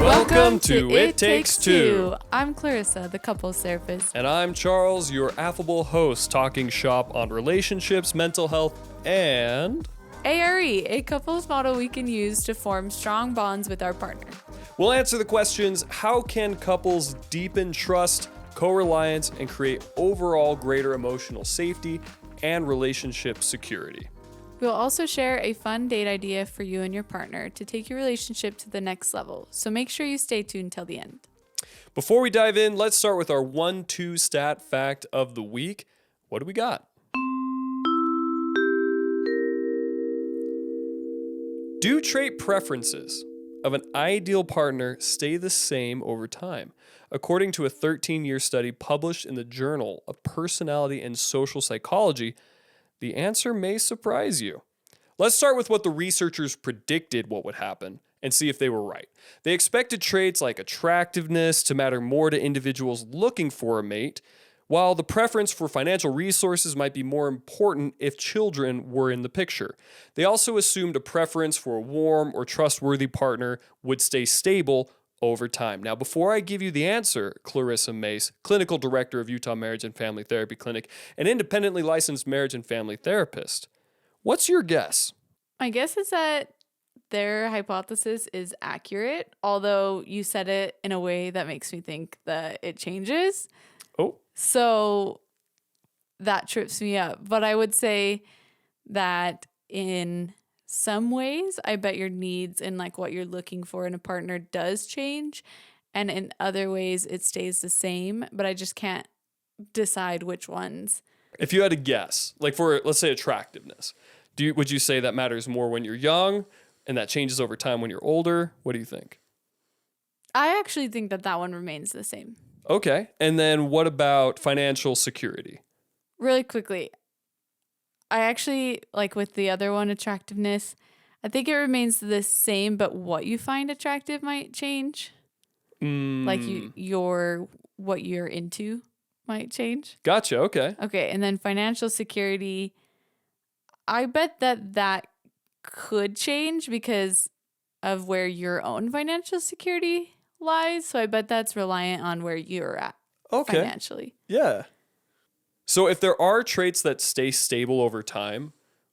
Welcome to It Takes Two. I'm Clarissa, the couples therapist. And I'm Charles, your affable host, talking shop on relationships, mental health, and ARE, a couples model we can use to form strong bonds with our partner. We'll answer the questions: how can couples deepen trust, co-reliance, and create overall greater emotional safety and relationship security? We'll also share a fun date idea for you and your partner to take your relationship to the next level. So make sure you stay tuned till the end. Before we dive in, let's start with our 1-2 stat fact of the week. What do we got? Do trait preferences of an ideal partner stay the same over time? According to a 13-year study published in the Journal of Personality and Social Psychology, the answer may surprise you. Let's start with what the researchers predicted what would happen and see if they were right. They expected traits like attractiveness to matter more to individuals looking for a mate, while the preference for financial resources might be more important if children were in the picture. They also assumed a preference for a warm or trustworthy partner would stay stable over time. Now, before I give you the answer, Clarissa Mace, clinical director of Utah Marriage and Family Therapy Clinic, and independently licensed marriage and family therapist, what's your guess? My guess is that their hypothesis is accurate, although you said it in a way that makes me think that it changes. Oh. So that trips me up. But I would say that in some ways, I bet your needs and like what you're looking for in a partner does change. And in other ways, it stays the same, but I just can't decide which ones. If you had to guess, like for, let's say, attractiveness, would you say that matters more when you're young and that changes over time when you're older? What do you think? I actually think that one remains the same. Okay. And then what about financial security? Really quickly, I actually, like with the other one, attractiveness, I think it remains the same, but what you find attractive might change. Like what you're into might change. Gotcha. Okay. Okay. And then financial security, I bet that could change because of where your own financial security lies. So I bet that's reliant on where you're at financially. Yeah. So if there are traits that stay stable over time,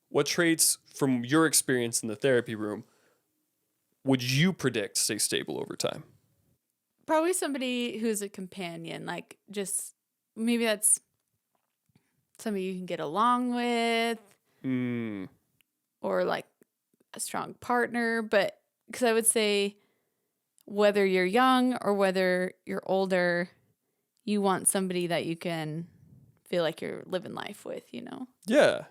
what traits from your experience in the therapy room would you predict stay stable over time? Probably somebody who's a companion, like just maybe that's somebody you can get along with or like a strong partner. But because I would say whether you're young or whether you're older, you want somebody that you can feel like you're living life with, you know? Yeah.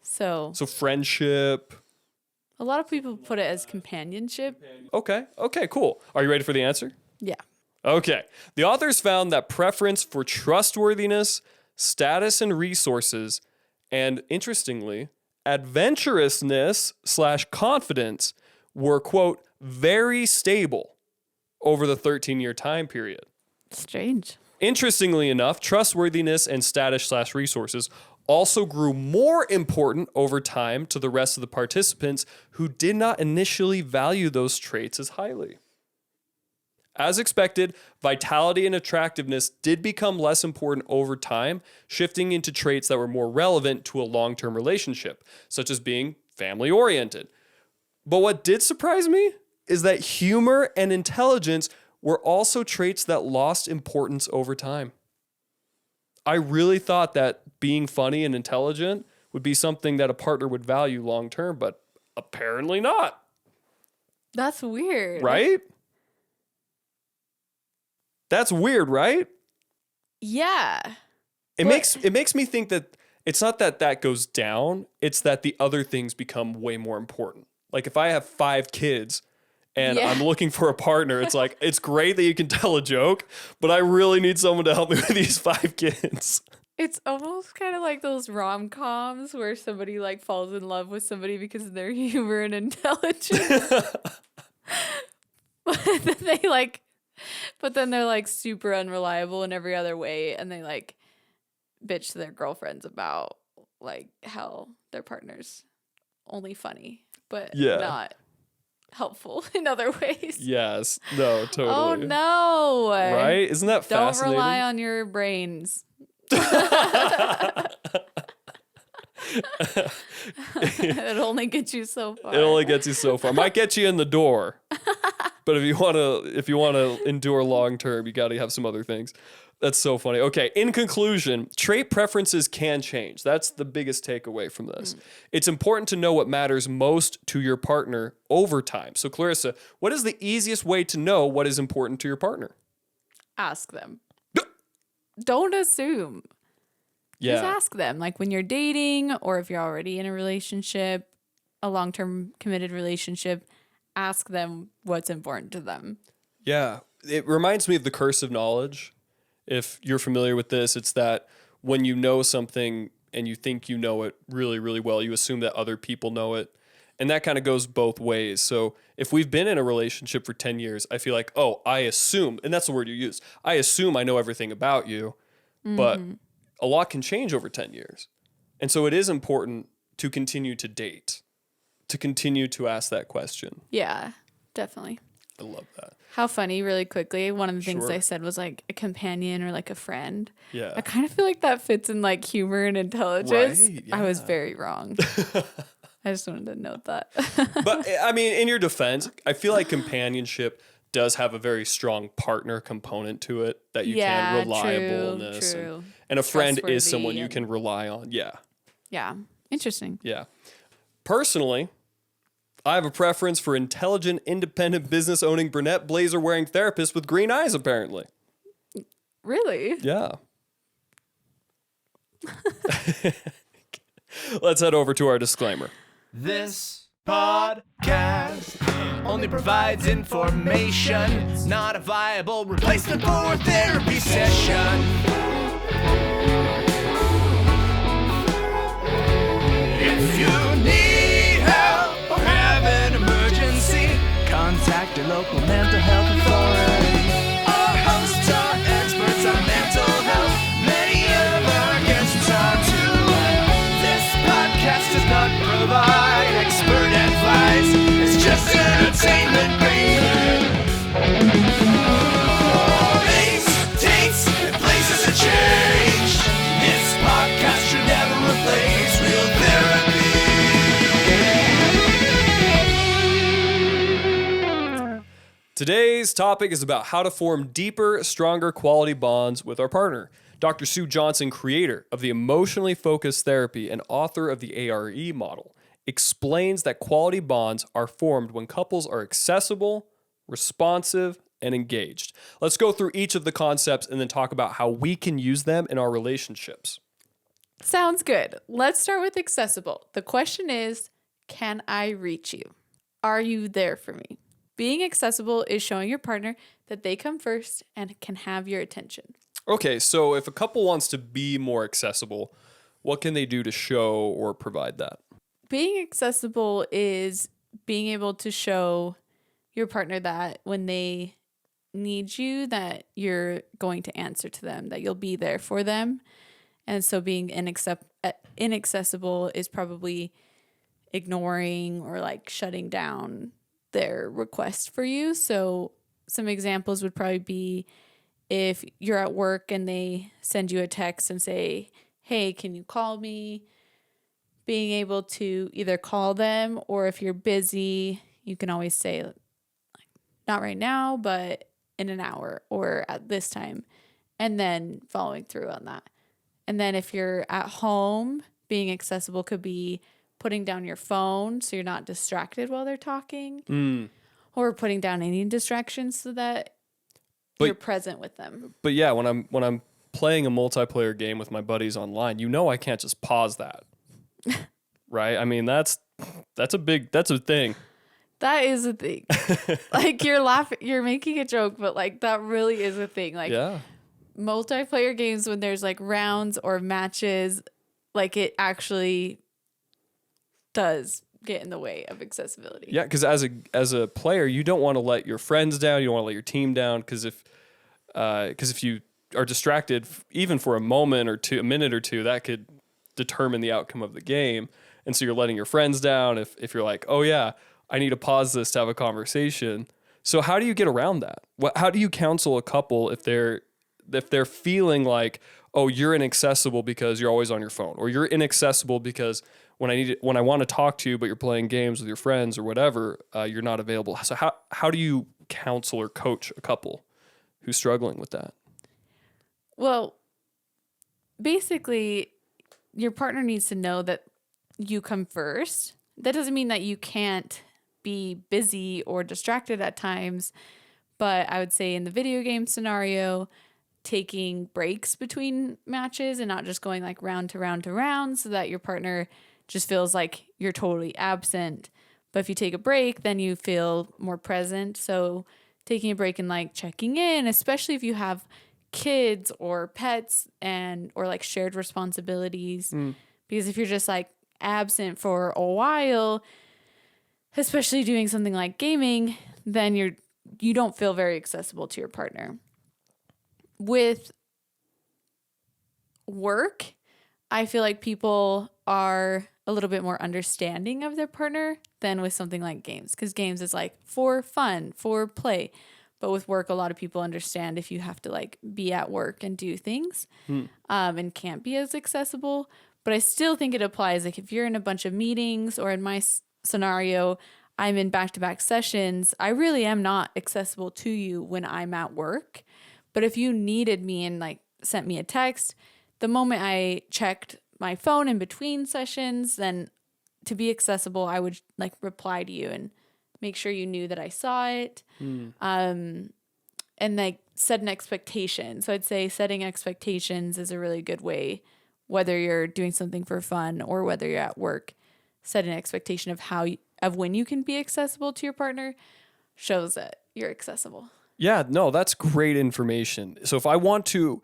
So friendship. A lot of people put it as companionship. Okay, cool. Are you ready for the answer? Yeah. Okay. The authors found that preference for trustworthiness, status and resources, and interestingly, adventurousness/confidence were, quote, very stable over the 13-year time period. Strange. Interestingly enough, trustworthiness and status/resources also grew more important over time to the rest of the participants who did not initially value those traits as highly. As expected, vitality and attractiveness did become less important over time, shifting into traits that were more relevant to a long-term relationship, such as being family-oriented. But what did surprise me is that humor and intelligence were also traits that lost importance over time. I really thought that being funny and intelligent would be something that a partner would value long-term, but apparently not. That's weird. Right? That's weird, right? Yeah. It makes me think that it's not that goes down, it's that the other things become way more important. Like if I have 5 kids and I'm looking for a partner, it's like, it's great that you can tell a joke, but I really need someone to help me with these 5 kids. It's almost kind of like those rom-coms where somebody like falls in love with somebody because of their humor and intelligence. But then they're like super unreliable in every other way, and they like bitch to their girlfriends about like how their partner's only funny, but not helpful in other ways. Yes. No, totally. Oh no. Right? Isn't that fascinating? Don't rely on your brains. It only gets you so far. It only gets you so far. Might get you in the door. But if you want to endure long term, you got to have some other things. That's so funny. Okay, in conclusion, trait preferences can change. That's the biggest takeaway from this. It's important to know what matters most to your partner over time. So Clarissa, what is the easiest way to know what is important to your partner? Ask them. Don't assume. Yeah. Just ask them. Like when you're dating or if you're already in a relationship, a long-term committed relationship, ask them what's important to them. Yeah. It reminds me of the curse of knowledge. If you're familiar with this, it's that when you know something and you think you know it really, really well, you assume that other people know it. And that kind of goes both ways. So if we've been in a relationship for 10 years, I feel like, oh, I assume, and that's the word you use, I assume I know everything about you, but a lot can change over 10 years. And so it is important to continue to date, to continue to ask that question. Yeah, definitely. I love that. How funny, really quickly. One of the things I said was like a companion or like a friend. Yeah. I kind of feel like that fits in like humor and intelligence. Right, yeah. I was very wrong. I just wanted to note that. But I mean, in your defense, I feel like companionship does have a very strong partner component to it that you can reliableness. True. And a friend is someone you can rely on. Yeah. Yeah. Interesting. Yeah. Personally, I have a preference for intelligent, independent, business-owning, brunette, blazer-wearing therapists with green eyes, apparently. Really? Yeah. Let's head over to our disclaimer. This podcast only provides information. It's not a viable replacement for a therapy session. If you need help or have an emergency, contact your local mental health authority. Our hosts are experts on mental health. Many of our guests are too. This podcast does not provide expert advice. It's just entertainment, baby. Dates and places have changed. This podcast should never replace real therapy. Today's topic is about how to form deeper, stronger quality bonds with our partner. Dr. Sue Johnson, creator of the Emotionally Focused Therapy and author of the ARE model, explains that quality bonds are formed when couples are accessible, responsive, and engaged. Let's go through each of the concepts and then talk about how we can use them in our relationships. Sounds good. Let's start with accessible. The question is, can I reach you? Are you there for me? Being accessible is showing your partner that they come first and can have your attention. Okay, so if a couple wants to be more accessible, what can they do to show or provide that? Being accessible is being able to show your partner that when they need you, that you're going to answer to them, that you'll be there for them. And so being inaccessible is probably ignoring or like shutting down their request for you. So some examples would probably be if you're at work and they send you a text and say, hey, can you call me? Being able to either call them, or if you're busy, you can always say, like, not right now, but in an hour or at this time, and then following through on that. And then if you're at home, being accessible could be putting down your phone so you're not distracted while they're talking, or putting down any distractions so that you're present with them. But yeah, when I'm playing a multiplayer game with my buddies online, I can't just pause that. Right? I mean, that's a thing. That is a thing. Like you're making a joke, but like that really is a thing. Like multiplayer games, when there's like rounds or matches, like it actually does get in the way of accessibility. Yeah, because as a player, you don't want to let your friends down. You don't want to let your team down, because if you are distracted even for a moment or two, a minute or two, that could determine the outcome of the game. And so you're letting your friends down if you're like, oh yeah, I need to pause this to have a conversation. So how do you get around that? How do you counsel a couple if they're feeling like, oh, you're inaccessible because you're always on your phone, or you're inaccessible because when I want to talk to you, but you're playing games with your friends or whatever, you're not available. So how do you counsel or coach a couple who's struggling with that? Well, basically, your partner needs to know that you come first. That doesn't mean that you can't be busy or distracted at times, but I would say in the video game scenario, taking breaks between matches and not just going like round to round to round, so that your partner just feels like you're totally absent. But if you take a break, then you feel more present. So taking a break and like checking in, especially if you have kids or pets or like shared responsibilities. Because if you're just like absent for a while, especially doing something like gaming, then you don't feel very accessible to your partner. With work, I feel like people are a little bit more understanding of their partner than with something like games, because games is like for fun, for play. But with work, a lot of people understand if you have to like be at work and do things and can't be as accessible. But I still think it applies. Like if you're in a bunch of meetings, or in my scenario, I'm in back-to-back sessions, I really am not accessible to you when I'm at work. But if you needed me and like sent me a text, the moment I checked my phone in between sessions, then to be accessible, I would like reply to you and make sure you knew that I saw it. And like set an expectation. So I'd say setting expectations is a really good way, whether you're doing something for fun or whether you're at work. Set an expectation of when you can be accessible to your partner shows that you're accessible. Yeah, no, that's great information. So if I want to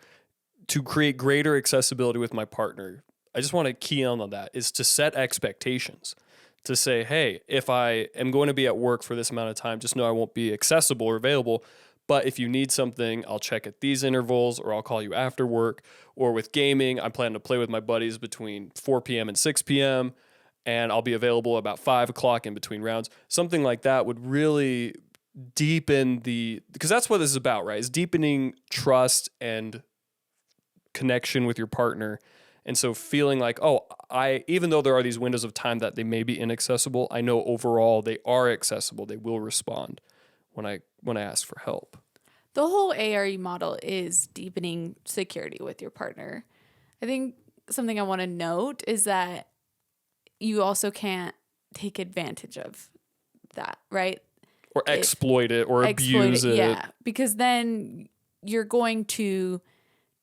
create greater accessibility with my partner, I just want to key on that, is to set expectations. To say, hey, if I am going to be at work for this amount of time, just know I won't be accessible or available. But if you need something, I'll check at these intervals, or I'll call you after work. Or with gaming, I plan to play with my buddies between 4 p.m. and 6 p.m., and I'll be available about 5 o'clock in between rounds. Something like that would really deepen because that's what this is about, right? Is deepening trust and connection with your partner. And so feeling like, oh, even though there are these windows of time that they may be inaccessible, I know overall they are accessible. They will respond when I ask for help. The whole ARE model is deepening security with your partner. I think something I want to note is that you also can't take advantage of that, right? Or exploit it or abuse it. Yeah, because then you're going to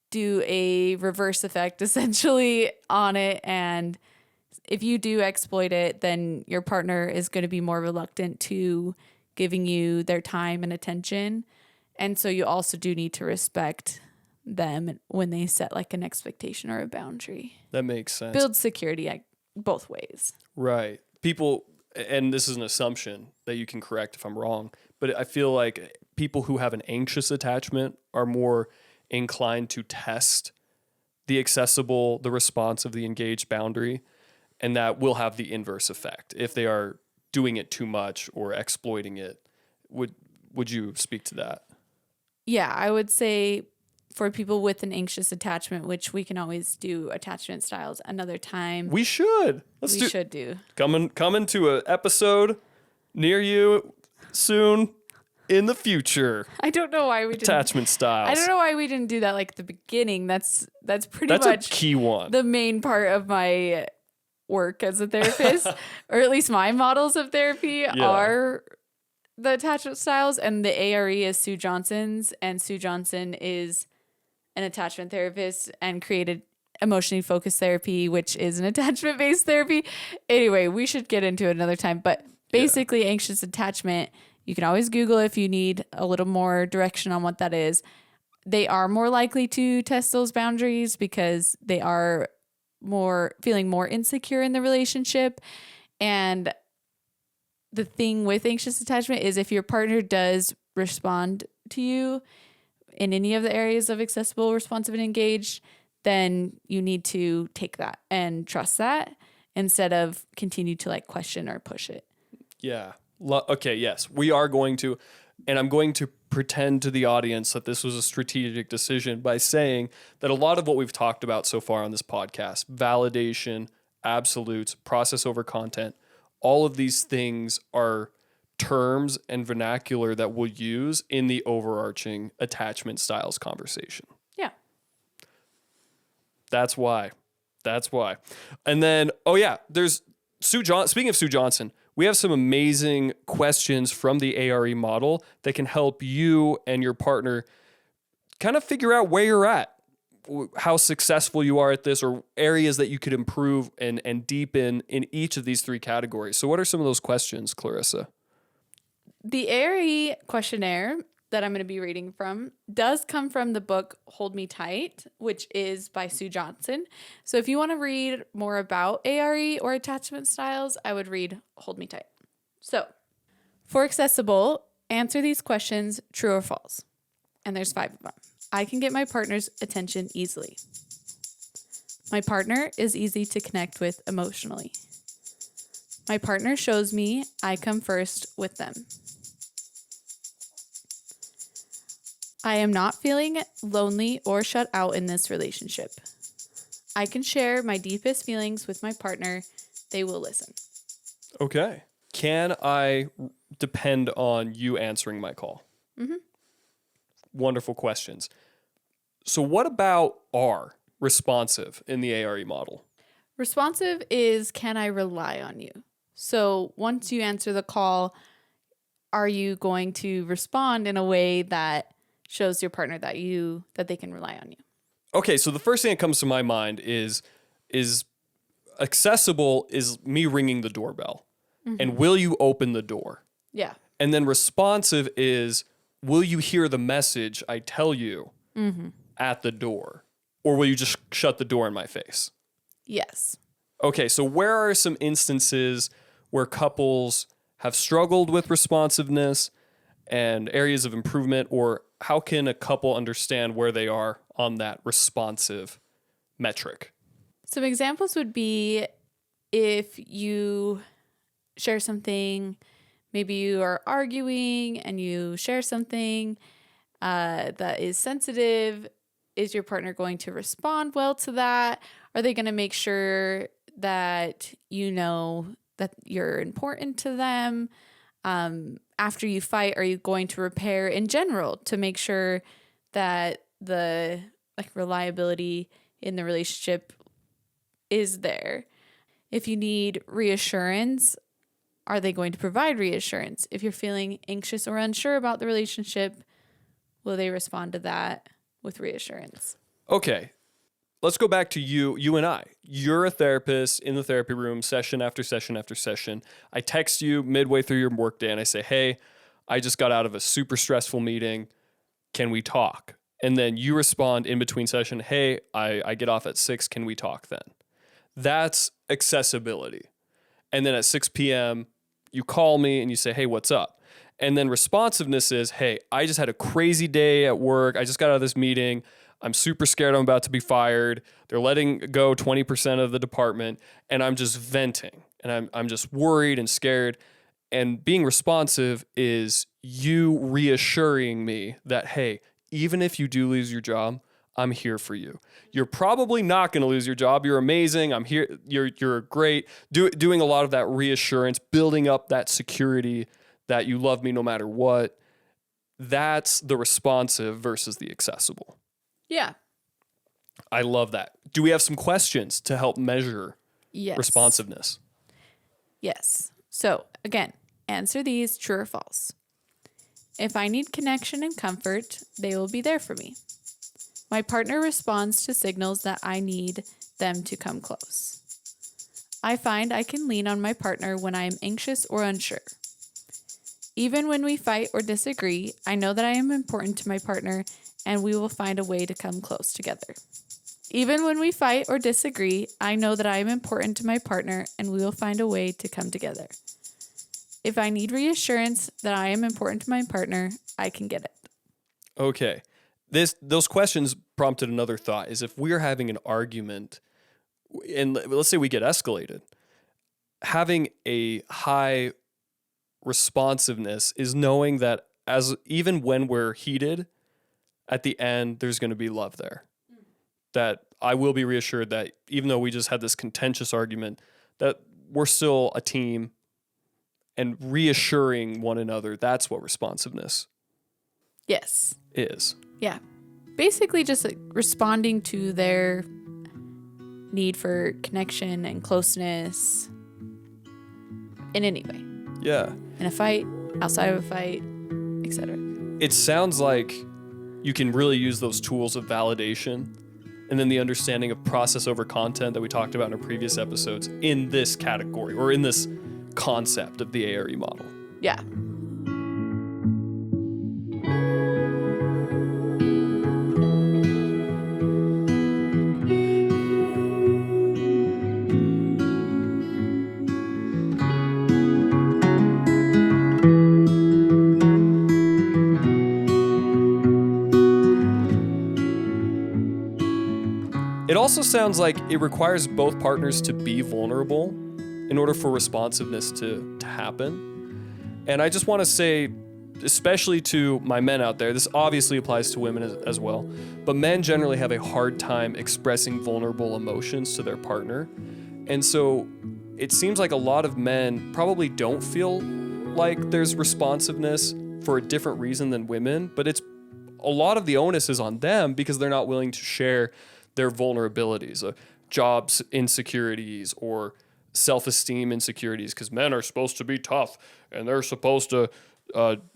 do a reverse effect essentially on it. And if you do exploit it, then your partner is going to be more reluctant to giving you their time and attention. And so you also do need to respect them when they set like an expectation or a boundary. That makes sense. Build security both ways. Right. People, and this is an assumption that you can correct if I'm wrong, but I feel like people who have an anxious attachment are more inclined to test the responsive, the engaged boundary, and that will have the inverse effect if they are doing it too much or exploiting it. Would you speak to that? Yeah, I would say for people with an anxious attachment, which we can always do attachment styles another time. We should. Should do. Coming to an episode near you soon. In the future, I don't know why we didn't. Attachment styles. I don't know why we didn't do that like at the beginning. That's pretty much a key one. The main part of my work as a therapist, or at least my models of therapy are the attachment styles, and the ARE is Sue Johnson's, and Sue Johnson is an attachment therapist and created emotionally focused therapy, which is an attachment based therapy. Anyway, we should get into it another time, but basically anxious attachment. You can always Google if you need a little more direction on what that is. They are more likely to test those boundaries because they are feeling more insecure in the relationship. And the thing with anxious attachment is if your partner does respond to you in any of the areas of accessible, responsive, and engaged, then you need to take that and trust that instead of continue to like question or push it. Yeah. Okay, yes. We are going to, and I'm going to pretend to the audience that this was a strategic decision by saying that a lot of what we've talked about so far on this podcast, validation, absolutes, process over content, all of these things are terms and vernacular that we'll use in the overarching attachment styles conversation. Yeah. That's why. And then, oh yeah, there's speaking of Sue Johnson, we have some amazing questions from the ARE model that can help you and your partner kind of figure out where you're at, how successful you are at this, or areas that you could improve and deepen in each of these three categories. So what are some of those questions, Clarissa? The ARE questionnaire that I'm going to be reading from does come from the book Hold Me Tight, which is by Sue Johnson. So if you want to read more about ARE or attachment styles, I would read Hold Me Tight. So for accessible, answer these questions true or false. And there's 5 of them. I can get my partner's attention easily. My partner is easy to connect with emotionally. My partner shows me I come first with them. I am not feeling lonely or shut out in this relationship. I can share my deepest feelings with my partner. They will listen. Okay. Can I depend on you answering my call? Mm-hmm. Wonderful questions. So what about R, responsive, in the ARE model? Responsive is, can I rely on you? So once you answer the call, are you going to respond in a way that shows your partner that they can rely on you? Okay, so the first thing that comes to my mind is accessible is me ringing the doorbell. Mm-hmm. And will you open the door? Yeah. And then responsive is, will you hear the message I tell you at the door? Or will you just shut the door in my face? Yes. Okay, so where are some instances where couples have struggled with responsiveness and areas of improvement, or how can a couple understand where they are on that responsive metric? Some examples would be if you share something, maybe you are arguing and you share something that is sensitive. Is your partner going to respond well to that? Are they going to make sure that you know that you're important to them? After you fight, are you going to repair in general to make sure that the reliability in the relationship is there? If you need reassurance, are they going to provide reassurance? If you're feeling anxious or unsure about the relationship, will they respond to that with reassurance? Okay. Let's go back to you and I. You're a therapist in the therapy room, session after session after session. I text you midway through your workday and I say, hey, I just got out of a super stressful meeting. Can we talk? And then you respond in between session, hey, I get off at 6. Can we talk then? That's accessibility. And then at 6 p.m., you call me and you say, hey, what's up? And then responsiveness is, hey, I just had a crazy day at work. I just got out of this meeting. I'm super scared I'm about to be fired. They're letting go 20% of the department, and I'm just venting, and I'm just worried and scared. And being responsive is you reassuring me that, hey, even if you do lose your job, I'm here for you. You're probably not going to lose your job. You're amazing. I'm here. You're great. Doing a lot of that reassurance, building up that security that you love me no matter what. That's the responsive versus the accessible. Yeah. I love that. Do we have some questions to help measure responsiveness? Yes. So again, answer these true or false. If I need connection and comfort, they will be there for me. My partner responds to signals that I need them to come close. I find I can lean on my partner when I am anxious or unsure. Even when we fight or disagree, I know that I am important to my partner and we will find a way to come close together. Even when we fight or disagree, I know that I am important to my partner and we will find a way to come together. If I need reassurance that I am important to my partner, I can get it. Okay. those questions prompted another thought, is if we're having an argument and let's say we get escalated, having a high responsiveness is knowing that even when we're heated, at the end, there's going to be love there. That I will be reassured that even though we just had this contentious argument, that we're still a team, and reassuring one another, that's what responsiveness Yes. is. Yeah. Basically just like responding to their need for connection and closeness in any way. Yeah. In a fight, outside of a fight, etc. It sounds like you can really use those tools of validation and then the understanding of process over content that we talked about in our previous episodes in this category or in this concept of the ARE model. Yeah. It also sounds like it requires both partners to be vulnerable in order for responsiveness to happen. And I just want to say, especially to my men out there, this obviously applies to women as well, but men generally have a hard time expressing vulnerable emotions to their partner. And so it seems like a lot of men probably don't feel like there's responsiveness for a different reason than women, but it's a lot of the onus is on them because they're not willing to share their vulnerabilities, jobs insecurities or self-esteem insecurities, because men are supposed to be tough and they're supposed to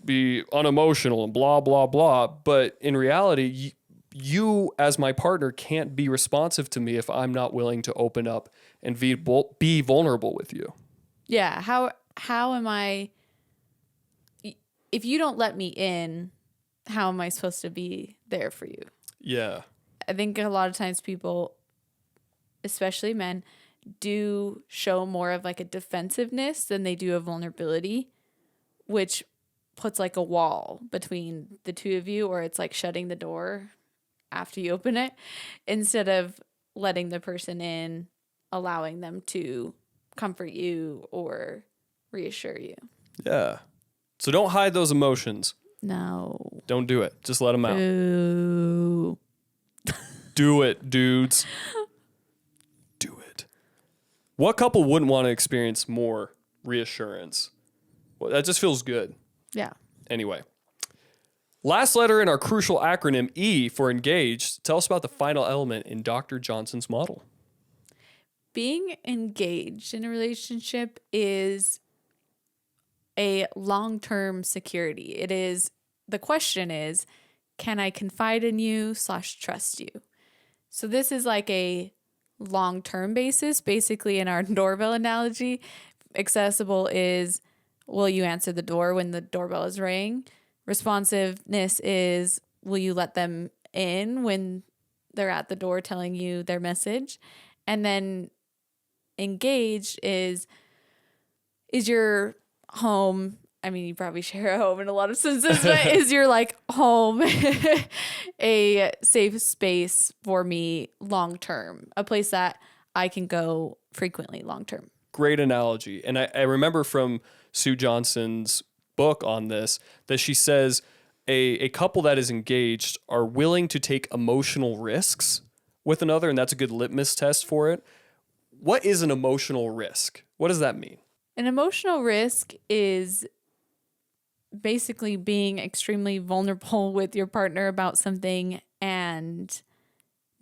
be unemotional and blah, blah, blah. But in reality, you as my partner can't be responsive to me if I'm not willing to open up and be vulnerable with you. Yeah. How am I, if you don't let me in, how am I supposed to be there for you? Yeah. I think a lot of times people, especially men, do show more of like a defensiveness than they do a vulnerability, which puts like a wall between the two of you, or it's like shutting the door after you open it instead of letting the person in, allowing them to comfort you or reassure you. Yeah. So don't hide those emotions. No. Don't do it. Just let them out. Ooh. Do it, dudes. Do it. What couple wouldn't want to experience more reassurance? Well, that just feels good. Yeah. Anyway. Last letter in our crucial acronym, E for engaged. Tell us about the final element in Dr. Johnson's model. Being engaged in a relationship is a long-term security. The question is, can I confide in you / trust you? So this is like a long-term basis. Basically, in our doorbell analogy, accessible is, will you answer the door when the doorbell is ringing? Responsiveness is, will you let them in when they're at the door telling you their message? And then engaged is your home, I mean, you probably share a home in a lot of senses, but is your like home a safe space for me long term, a place that I can go frequently long term? Great analogy. And I remember from Sue Johnson's book on this that she says a couple that is engaged are willing to take emotional risks with another, and that's a good litmus test for it. What is an emotional risk? What does that mean? An emotional risk is basically being extremely vulnerable with your partner about something and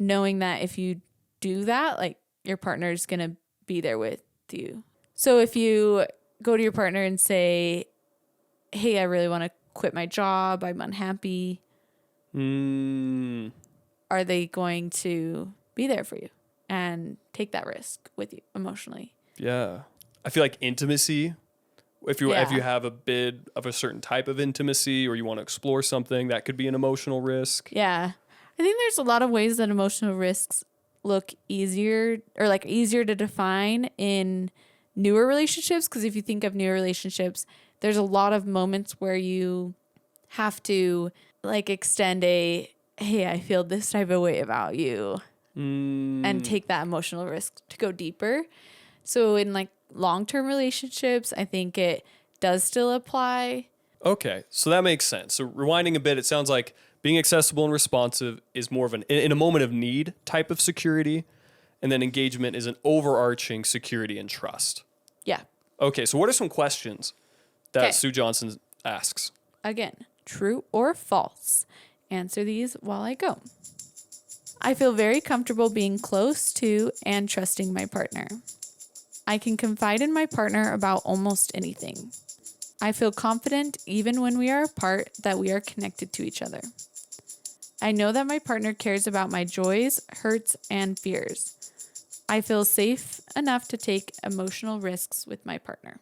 knowing that if you do that, like your partner is going to be there with you. So if you go to your partner and say, hey, I really want to quit my job, I'm unhappy, are they going to be there for you and take that risk with you emotionally? Yeah. I feel like intimacy, if you have a bid of a certain type of intimacy or you want to explore something, that could be an emotional risk. Yeah. I think there's a lot of ways that emotional risks look easier to define in newer relationships. Because if you think of newer relationships, there's a lot of moments where you have to like extend a, hey, I feel this type of way about you, and take that emotional risk to go deeper. So in like long-term relationships, I think it does still apply. Okay, so that makes sense. So rewinding a bit, it sounds like being accessible and responsive is more of an in a moment of need type of security, and then engagement is an overarching security and trust. Yeah. Okay, so what are some questions that Okay. Sue Johnson asks? Again, true or false? Answer these while I go. I feel very comfortable being close to and trusting my partner. I can confide in my partner about almost anything. I feel confident even when we are apart that we are connected to each other. I know that my partner cares about my joys, hurts, and fears. I feel safe enough to take emotional risks with my partner.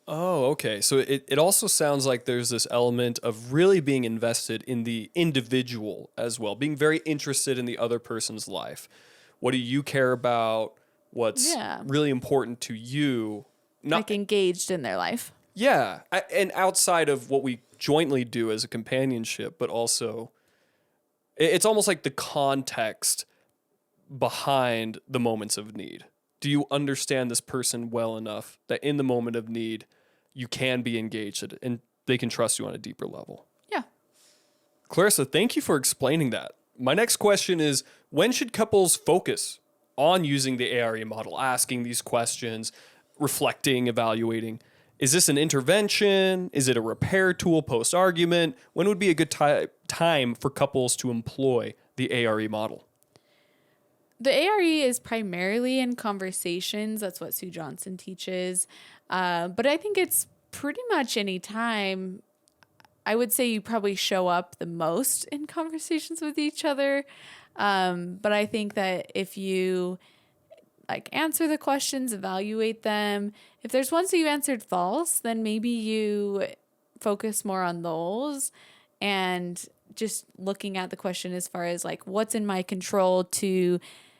Oh, okay. So it also sounds like there's this element of really being invested in the individual as well, being very interested in the other person's life. What do you care about? What's really important to you? Like engaged in their life. Yeah. And outside of what we jointly do as a companionship, but also it's almost like the context behind the moments of need. Do you understand this person well enough that in the moment of need, you can be engaged and they can trust you on a deeper level? Yeah. Clarissa, thank you for explaining that. My next question is, when should couples focus on using the ARE model, asking these questions, reflecting, evaluating? Is this an intervention? Is it a repair tool post-argument? When would be a good time for couples to employ the ARE model? The ARE is primarily in conversations. That's what Sue Johnson teaches. But I think it's pretty much any time. I would say you probably show up the most in conversations with each other. But I think that if you like answer the questions, evaluate them. If there's ones that you answered false, then maybe you focus more on those and just looking at the question as far as like what's in my control to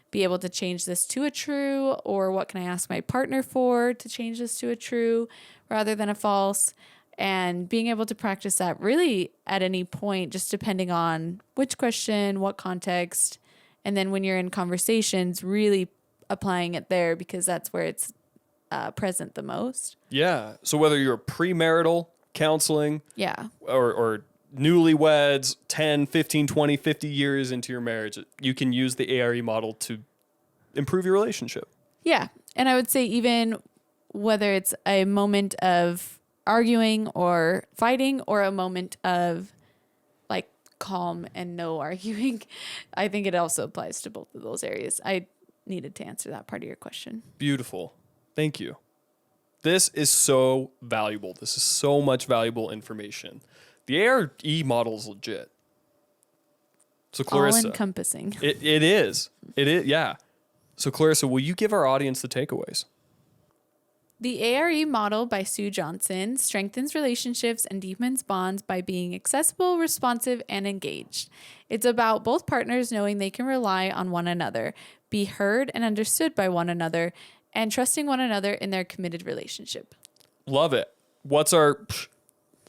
be able to change this to a true, or what can I ask my partner for to change this to a true rather than a false, and being able to practice that really at any point, just depending on which question, what context, and then when you're in conversations, really applying it there because that's where it's present the most. Yeah. So whether you're premarital counseling, Yeah. or newlyweds 10, 15, 20, 50 years into your marriage, you can use the ARE model to improve your relationship. Yeah. And I would say even whether it's a moment of arguing or fighting or a moment of like calm and no arguing, I think it also applies to both of those areas. I needed to answer that part of your question. Beautiful. Thank you. This is so valuable. This is so much valuable information. The ARE model is legit. So Clarissa, all encompassing. It is. It is. Yeah. So Clarissa, will you give our audience the takeaways? The ARE model by Sue Johnson strengthens relationships and deepens bonds by being accessible, responsive, and engaged. It's about both partners knowing they can rely on one another, be heard and understood by one another, and trusting one another in their committed relationship. Love it. What's our...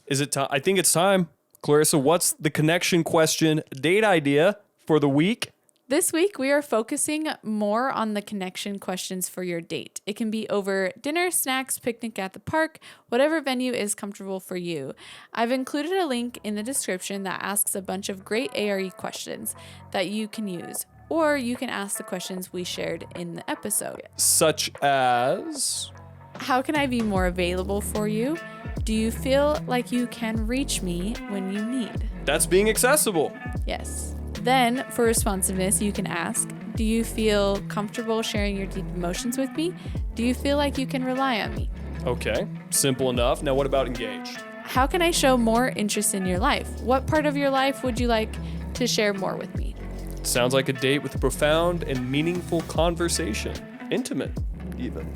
Is it time? I think it's time. Clarissa, what's the connection question date idea for the week? This week, we are focusing more on the connection questions for your date. It can be over dinner, snacks, picnic at the park, whatever venue is comfortable for you. I've included a link in the description that asks a bunch of great ARE questions that you can use, or you can ask the questions we shared in the episode. Such as... How can I be more available for you? Do you feel like you can reach me when you need? That's being accessible. Yes. Then, for responsiveness, you can ask, do you feel comfortable sharing your deep emotions with me? Do you feel like you can rely on me? Okay, simple enough. Now what about engaged? How can I show more interest in your life? What part of your life would you like to share more with me? Sounds like a date with a profound and meaningful conversation. Intimate, even.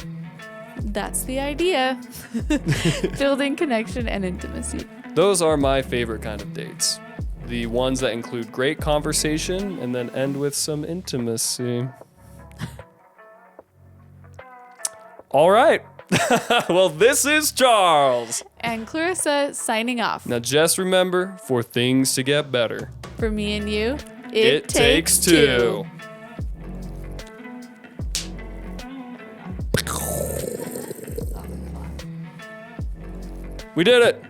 That's the idea. Building connection and intimacy. Those are my favorite kind of dates. The ones that include great conversation and then end with some intimacy. All right. Well, this is Charles. And Clarissa signing off. Now just remember, for things to get better, For me and you, It takes two. We did it.